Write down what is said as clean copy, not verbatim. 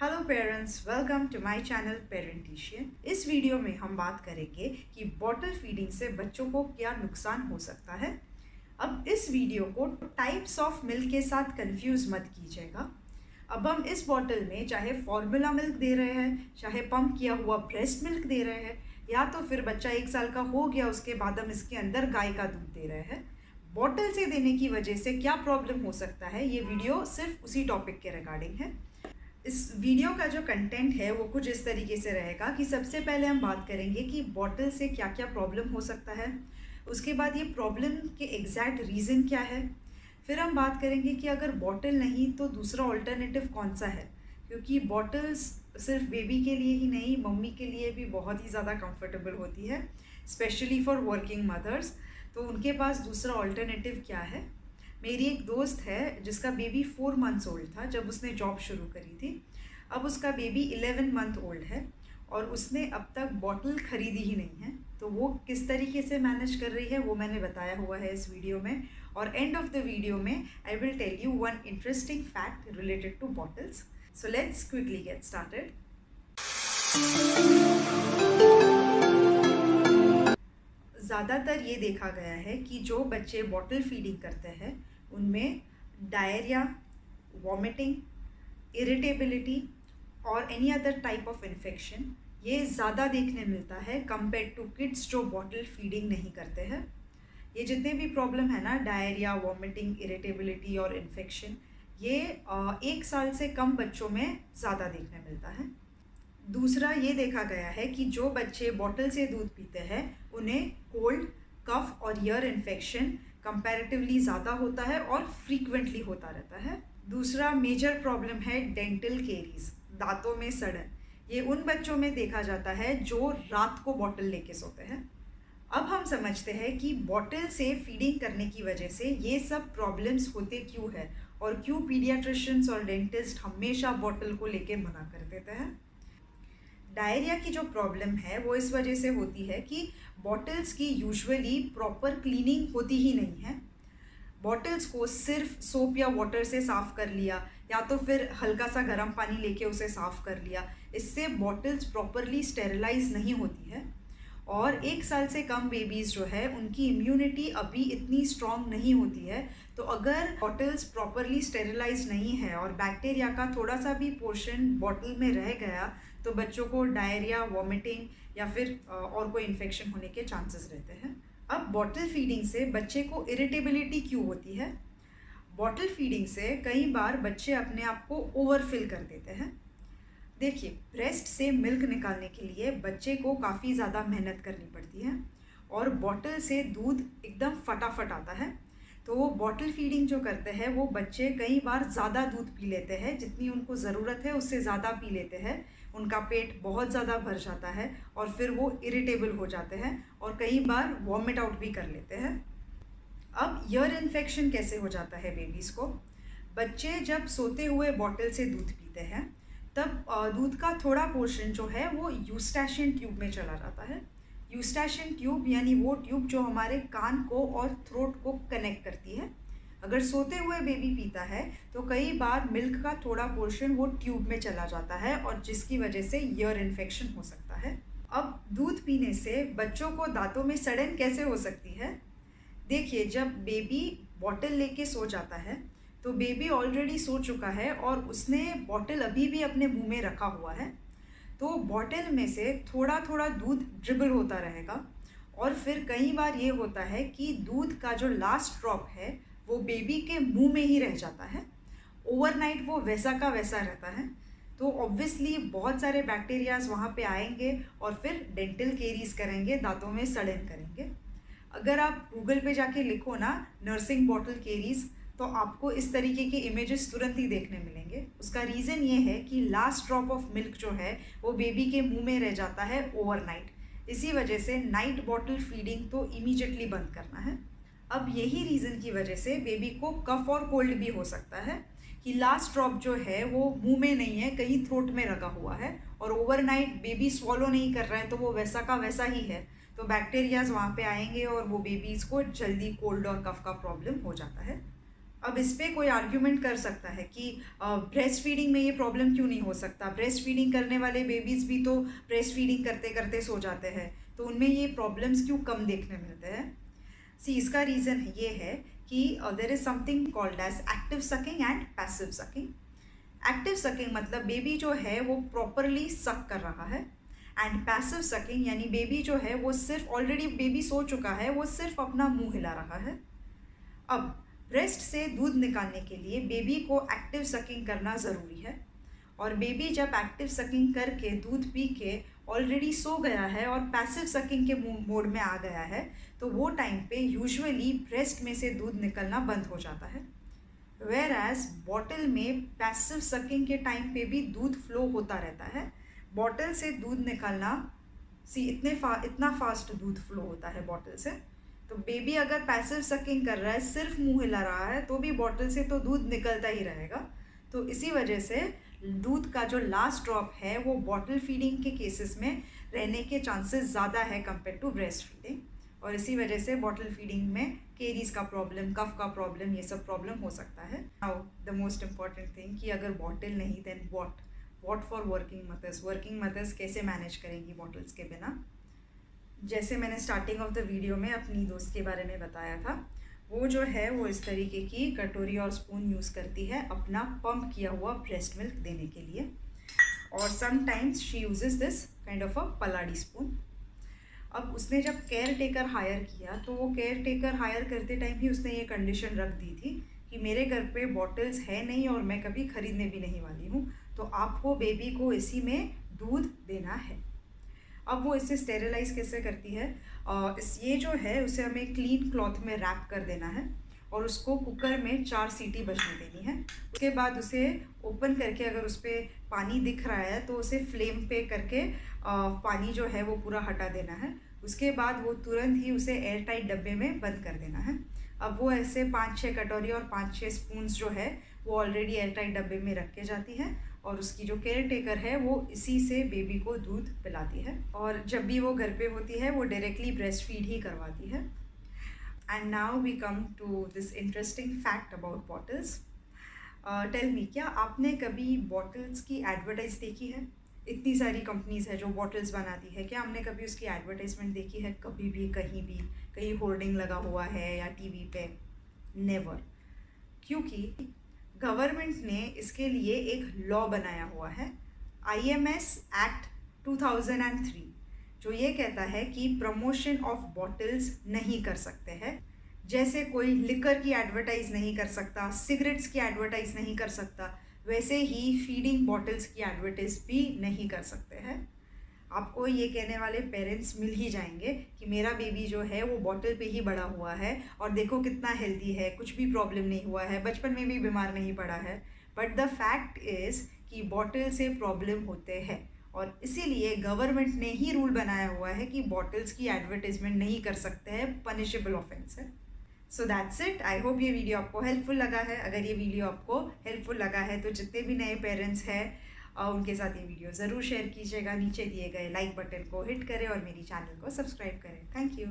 Hello parents, welcome to my channel Parentician. इस video में हम बात करेंगे कि बॉटल फीडिंग से बच्चों को क्या नुकसान हो सकता है। अब इस वीडियो को टाइप्स ऑफ मिल्क के साथ कंफ्यूज मत कीजिएगा। अब हम इस बॉटल में चाहे फॉर्मूला मिल्क दे रहे हैं, चाहे पंप किया हुआ ब्रेस्ट मिल्क दे रहे हैं, या तो फिर बच्चा 1 साल का हो गया उसके बाद हम इसके अंदर गाय का दूध दे रहे हैं। बॉटल से देने की वजह से क्या प्रॉब्लम हो सकता है, ये वीडियो सिर्फ उसी टॉपिक के रिगार्डिंग है। इस वीडियो का जो कंटेंट है वो कुछ इस तरीके से रहेगा कि सबसे पहले हम बात करेंगे कि बॉटल से क्या क्या प्रॉब्लम हो सकता है, उसके बाद ये प्रॉब्लम के एग्जैक्ट रीज़न क्या है, फिर हम बात करेंगे कि अगर बॉटल नहीं तो दूसरा ऑल्टरनेटिव कौन सा है, क्योंकि बॉटल्स सिर्फ बेबी के लिए ही नहीं, मम्मी के लिए भी बहुत ही ज़्यादा कंफर्टेबल होती है, स्पेशली फॉर वर्किंग मदर्स। तो उनके पास दूसरा ऑल्टरनेटिव क्या है। मेरी एक दोस्त है जिसका बेबी 4 मंथ्स ओल्ड था जब उसने जॉब शुरू करी थी। अब उसका बेबी 11 मंथ ओल्ड है और उसने अब तक बॉटल ख़रीदी ही नहीं है। तो वो किस तरीके से मैनेज कर रही है वो मैंने बताया हुआ है इस वीडियो में। और एंड ऑफ द वीडियो में I will tell you one interesting fact related to bottles. So let's quickly get started. ज़्यादातर ये देखा गया है कि जो बच्चे बॉटल फीडिंग करते हैं उनमें डायरिया, वॉमिटिंग, इरिटेबिलिटी और any other type of infection ये ज़्यादा देखने मिलता है कंपेयर टू किड्स जो बॉटल फीडिंग नहीं करते हैं। ये जितने भी प्रॉब्लम है ना, डायरिया, वॉमिटिंग, इरिटेबिलिटी और इन्फेक्शन, ये 1 साल से कम बच्चों में ज़्यादा देखने मिलता है। दूसरा ये देखा गया है कि जो बच्चे बॉटल से दूध पीते हैं उन्हें कोल्ड, कफ और ईयर इन्फेक्शन कंपैरेटिवली ज़्यादा होता है और फ्रीक्वेंटली होता रहता है। दूसरा मेजर प्रॉब्लम है डेंटल केरीज, दांतों में सड़न। ये उन बच्चों में देखा जाता है जो रात को बॉटल लेके सोते हैं। अब हम समझते हैं कि बॉटल से फीडिंग करने की वजह से ये सब प्रॉब्लम्स होते क्यों है और क्यों पीडियाट्रिशियंस और डेंटिस्ट हमेशा बॉटल को लेके मना कर देते हैं। डायरिया की जो प्रॉब्लम है वो इस वजह से होती है कि बॉटल्स की यूजुअली प्रॉपर क्लीनिंग होती ही नहीं है। बॉटल्स को सिर्फ सोप या वाटर से साफ़ कर लिया या तो फिर हल्का सा गर्म पानी लेके उसे साफ़ कर लिया, इससे बॉटल्स प्रॉपरली स्टेरिलाइज नहीं होती है। और 1 साल से कम बेबीज़ जो है उनकी इम्यूनिटी अभी इतनी स्ट्रॉन्ग नहीं होती है। तो अगर बॉटल्स प्रॉपरली स्टेरिलाइज नहीं है और बैक्टीरिया का थोड़ा सा भी पोर्शन बॉटल में रह गया तो बच्चों को डायरिया, वॉमिटिंग या फिर और कोई इन्फेक्शन होने के चांसेस रहते हैं। अब बॉटल फीडिंग से बच्चे को इरिटेबिलिटी क्यों होती है। बॉटल फीडिंग से कई बार बच्चे अपने आप को ओवरफिल कर देते हैं। देखिए, ब्रेस्ट से मिल्क निकालने के लिए बच्चे को काफ़ी ज़्यादा मेहनत करनी पड़ती है और बॉटल से दूध एकदम फटाफट आता है। तो वो बॉटल फीडिंग जो करते हैं वो बच्चे कई बार ज़्यादा दूध पी लेते हैं, जितनी उनको ज़रूरत है उससे ज़्यादा पी लेते हैं। उनका पेट बहुत ज़्यादा भर जाता है और फिर वो इरिटेबल हो जाते हैं और कई बार वॉमिट आउट भी कर लेते हैं। अब ईयर इन्फेक्शन कैसे हो जाता है बेबीज़ को। बच्चे जब सोते हुए बॉटल से दूध पीते हैं तब दूध का थोड़ा पोर्शन जो है वो यूस्टैशियन ट्यूब में चला जाता है। यूस्टैशियन ट्यूब यानी वो ट्यूब जो हमारे कान को और थ्रोट को कनेक्ट करती है। अगर सोते हुए बेबी पीता है तो कई बार मिल्क का थोड़ा पोर्शन वो ट्यूब में चला जाता है और जिसकी वजह से ईयर इन्फेक्शन हो सकता है। अब दूध पीने से बच्चों को दांतों में सड़न कैसे हो सकती है। देखिए, जब बेबी बॉटल लेके सो जाता है तो बेबी ऑलरेडी सो चुका है और उसने बॉटल अभी भी अपने मुंह में रखा हुआ है। तो बॉटल में से थोड़ा थोड़ा दूध ड्रिबल होता रहेगा और फिर कई बार ये होता है कि दूध का जो लास्ट ड्रॉप है वो बेबी के मुंह में ही रह जाता है। ओवरनाइट वो वैसा का वैसा रहता है। तो ऑब्वियसली बहुत सारे बैक्टीरियाज वहाँ पे आएंगे और फिर डेंटल केरीज करेंगे, दांतों में सड़न करेंगे। अगर आप गूगल पे जाके लिखो ना नर्सिंग बॉटल केरीज तो आपको इस तरीके के इमेजेस तुरंत ही देखने मिलेंगे। उसका रीज़न ये है कि लास्ट ड्रॉप ऑफ मिल्क जो है वो बेबी के मुंह में रह जाता है ओवरनाइट। इसी वजह से नाइट बॉटल फीडिंग तो इमीडिएटली बंद करना है। अब यही रीज़न की वजह से बेबी को कफ और कोल्ड भी हो सकता है कि लास्ट ड्रॉप जो है वो मुंह में नहीं है, कहीं थ्रोट में रखा हुआ है और ओवरनाइट बेबी स्वॉलो नहीं कर रहा है तो वो वैसा का वैसा ही है। तो बैक्टीरियाज वहाँ पे आएंगे और वो बेबीज़ को जल्दी कोल्ड और कफ का प्रॉब्लम हो जाता है। अब इस पे कोई आर्ग्यूमेंट कर सकता है कि ब्रेस्ट फीडिंग में ये प्रॉब्लम क्यों नहीं हो सकता, ब्रेस्ट फीडिंग करने वाले बेबीज़ भी तो ब्रेस्ट फीडिंग करते करते सो जाते हैं, तो उनमें ये प्रॉब्लम्स क्यों कम देखने मिलते हैं। सी इसका रीज़न ये है कि there is something called as active sucking and passive sucking. Active sucking मतलब बेबी जो है वो प्रॉपरली सक कर रहा है, एंड पैसिव सकिंग यानी बेबी जो है वो सिर्फ ऑलरेडी बेबी सो चुका है, वो सिर्फ अपना मुंह हिला रहा है। अब ब्रेस्ट से दूध निकालने के लिए बेबी को एक्टिव सकिंग करना ज़रूरी है, और बेबी जब एक्टिव सकिंग करके दूध पी के ऑलरेडी सो गया है और पैसिव सकिंग के मोड में आ गया है, तो वो टाइम पे यूजुअली ब्रेस्ट में से दूध निकलना बंद हो जाता है। वेयर एज बॉटल में पैसिव सकिंग के टाइम पे भी दूध फ्लो होता रहता है। बॉटल से दूध निकालना इतना फास्ट दूध फ्लो होता है बॉटल से, तो बेबी अगर पैसिव सकिंग कर रहा है, सिर्फ मुंह हिला रहा है, तो भी बॉटल से तो दूध निकलता ही रहेगा। तो इसी वजह से दूध का जो लास्ट ड्रॉप है वो बॉटल फीडिंग के केसेस में रहने के चांसेस ज़्यादा है कंपेयर टू ब्रेस्ट फीडिंग, और इसी वजह से बॉटल फीडिंग में केरीज का प्रॉब्लम, कफ का प्रॉब्लम, ये सब प्रॉब्लम हो सकता है। Now the most important thing कि अगर बॉटल नहीं then what for working mothers कैसे मैनेज करेंगी बॉटल्स के बिना। जैसे मैंने स्टार्टिंग ऑफ द वीडियो में अपनी दोस्त के बारे में बताया था, वो जो है वो इस तरीके की कटोरी और स्पून यूज़ करती है अपना पंप किया हुआ ब्रेस्ट मिल्क देने के लिए, और sometimes she uses this kind of a paladai spoon. अब उसने जब केयर टेकर हायर किया, तो वो केयर टेकर हायर करते टाइम ही उसने ये कंडीशन रख दी थी कि मेरे घर पे बॉटल्स है नहीं और मैं कभी ख़रीदने भी नहीं वाली हूँ, तो आपको बेबी को इसी में दूध देना है। अब वो इसे स्टेरिलाइज कैसे करती है, ये जो है उसे हमें क्लीन क्लॉथ में रैप कर देना है और उसको कुकर में 4 सीटी बजने देनी है। उसके बाद उसे ओपन करके अगर उस पर पानी दिख रहा है तो उसे फ्लेम पे करके पानी जो है वो पूरा हटा देना है। उसके बाद वो तुरंत ही उसे एयर टाइट डब्बे में बंद कर देना है। अब वो ऐसे 5-6 कटोरी और 5-6 स्पून्स जो है वो ऑलरेडी एयर टाइट डब्बे में रख के जाती है, और उसकी जो केयर टेकर है वो इसी से बेबी को दूध पिलाती है, और जब भी वो घर पे होती है वो डायरेक्टली ब्रेस्ट फीड ही करवाती है। And now we come to this interesting fact about bottles. Tell me, क्या आपने कभी बॉटल्स की एडवर्टाइज देखी है? इतनी सारी कंपनीज है जो बॉटल्स बनाती है, क्या हमने कभी उसकी एडवर्टाइजमेंट देखी है कभी भी, कहीं होर्डिंग लगा हुआ है या टीवी पे? नेवर। क्योंकि गवर्नमेंट ने इसके लिए एक लॉ बनाया हुआ है, IMS एक्ट 2003, जो ये कहता है कि प्रमोशन ऑफ बॉटल्स नहीं कर सकते हैं। जैसे कोई लिकर की एडवर्टाइज नहीं कर सकता, सिगरेट्स की एडवर्टाइज नहीं कर सकता, वैसे ही फीडिंग बॉटल्स की एडवर्टाइज भी नहीं कर सकते हैं। आपको ये कहने वाले पेरेंट्स मिल ही जाएंगे कि मेरा बेबी जो है वो बॉटल पे ही बड़ा हुआ है और देखो कितना हेल्दी है, कुछ भी प्रॉब्लम नहीं हुआ है, बचपन में भी बीमार नहीं पड़ा है। बट द फैक्ट इज़ कि बॉटल से प्रॉब्लम होते हैं, और इसीलिए गवर्नमेंट ने ही रूल बनाया हुआ है कि बॉटल्स की एडवर्टाइजमेंट नहीं कर सकते हैं, पनिशेबल ऑफेंस है। So that's it. I hope ये वीडियो आपको हेल्पफुल लगा है। अगर ये वीडियो आपको हेल्पफुल लगा है तो जितने भी नए पेरेंट्स हैं उनके साथ ये वीडियो ज़रूर शेयर कीजिएगा। नीचे दिए गए लाइक बटन को हिट करें और मेरी चैनल को सब्सक्राइब करें। Thank you.